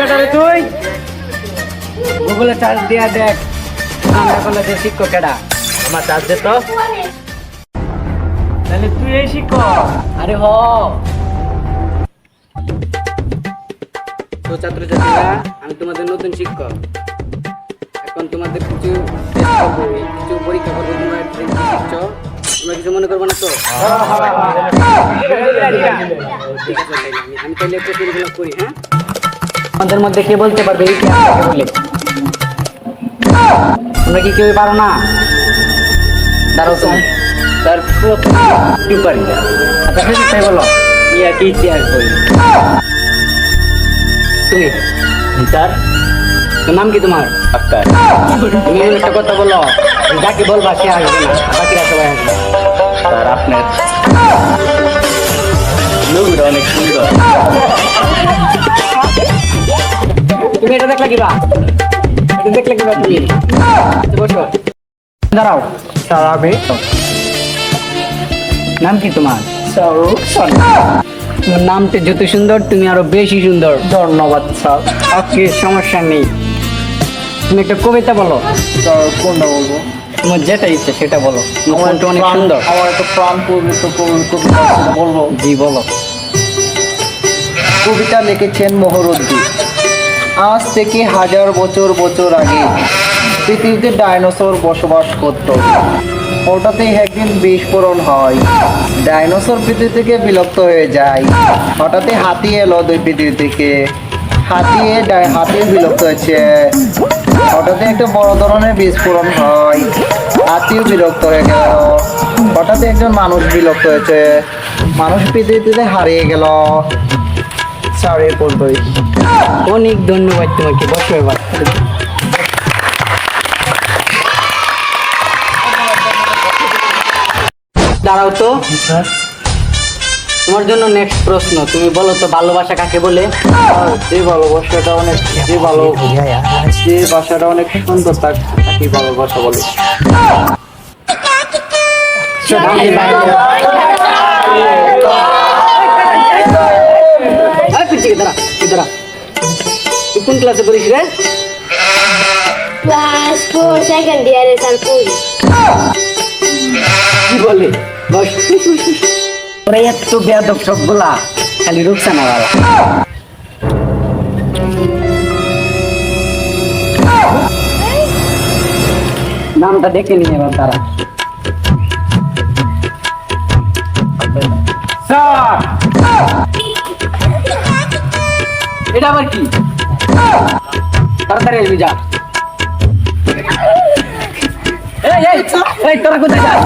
কেটারে তুই গুগলে চার্জ দিয়া দেখ আমরা কলেজের শিক্ষক কেডা আমার চার্জ দে তো। তাহলে তুই এই শিক্ষক? আরে হ। তো ছাত্রছাত্রীরা, আমি তোমাদের নতুন শিক্ষক। এখন তোমাদের কিছু টেস্ট করবো, কিছু পরীক্ষা করবো। তোমরা শিখছো, তোমরা কিছু মনে করবো না তো? ঠিক আছে, আমি তাহলে প্রশ্নগুলো করি। হ্যাঁ, আমাদের মধ্যে কে বলতে পারবে ইতিহাস কাকে বলে? তোমরা কি কেউ পারো না? দাঁড়াও তুমি। তার কি পারি না। আচ্ছা তাই বলো, কি ইতিহাস বই? তুমি স্যার। তোর নাম কি তোমার? আক্তার। তুমি একটা কথা বলো, যাকে বলবা সে আসবে না, বাকিরা সবাই আসবে। স্যার আপনার লোকটা অনেক সুন্দর। তুমি এটা দেখলা কিবা? এটা দেখলে কিবা তুমি? বসো, দাঁড়াও। স্যার আমি নাম কি তোমার? শাহরুখ খান। তোমার নামটা যত সুন্দর, তুমি আরো বেশি সুন্দর। ধন্যবাদ স্যার। ওকে, সমস্যা নেই। তুমি একটা কবিতা বলো। স্যার কোনটা বলবো? তোমার যেটা ইচ্ছে সেটা বলো। তোমার কণ্ঠ অনেক সুন্দর। আমার একটা প্রাণ পবিত্র কবিতা আছে, বলবো? জি বলো। কবিতা লিখেছেন মোহরুদ্দি। আজ থেকে হাজার বছর বছর আগে পৃথিবীতে ডাইনোসর বসবাস করত। হঠাৎই একদিন বিস্ফোরণ হয়, ডাইনোসর পৃথিবী থেকে বিলুপ্ত হয়ে যায়। হঠাৎই হাতি এলো দুই পৃথিবী থেকে, হাতি বিলুপ্ত হয়েছে। হঠাৎই একটা বড় ধরনের বিস্ফোরণ হয়, হাতিও বিলুপ্ত হয়ে গেল। হঠাৎই একজন মানুষ বিলুপ্ত হয়েছে, মানুষ পৃথিবীতে হারিয়ে গেল। স্যার এই পর্যন্তই। অনেক ধন্যবাদ তোমাকে। বসো এবার। দাঁড়াও তো। তোমার জন্য নেক্সট প্রশ্ন। তুমি বলো তো, ভালোবাসা কাকে বলে? যে ভালোবাসাটা অনেক যে ভাষাটা অনেক সুন্দর তাকে ভালোবাসা বলে। দাঁড়া, তুই কোন ক্লাসে পড়িস রে? ক্লাস 4 সেকেন্ড ইয়ারে স্যার পড়ি। কি বলে? বস। ওরা এত বেয়াদব সবগুলা, খালি রুকসানা বালা। নামটা দেখে নিয়ে এবার তারা। স্যার, এটা আবার কি? তাড়াতাড়ি আসবি, যা। এই তোরা কোথায় যাস?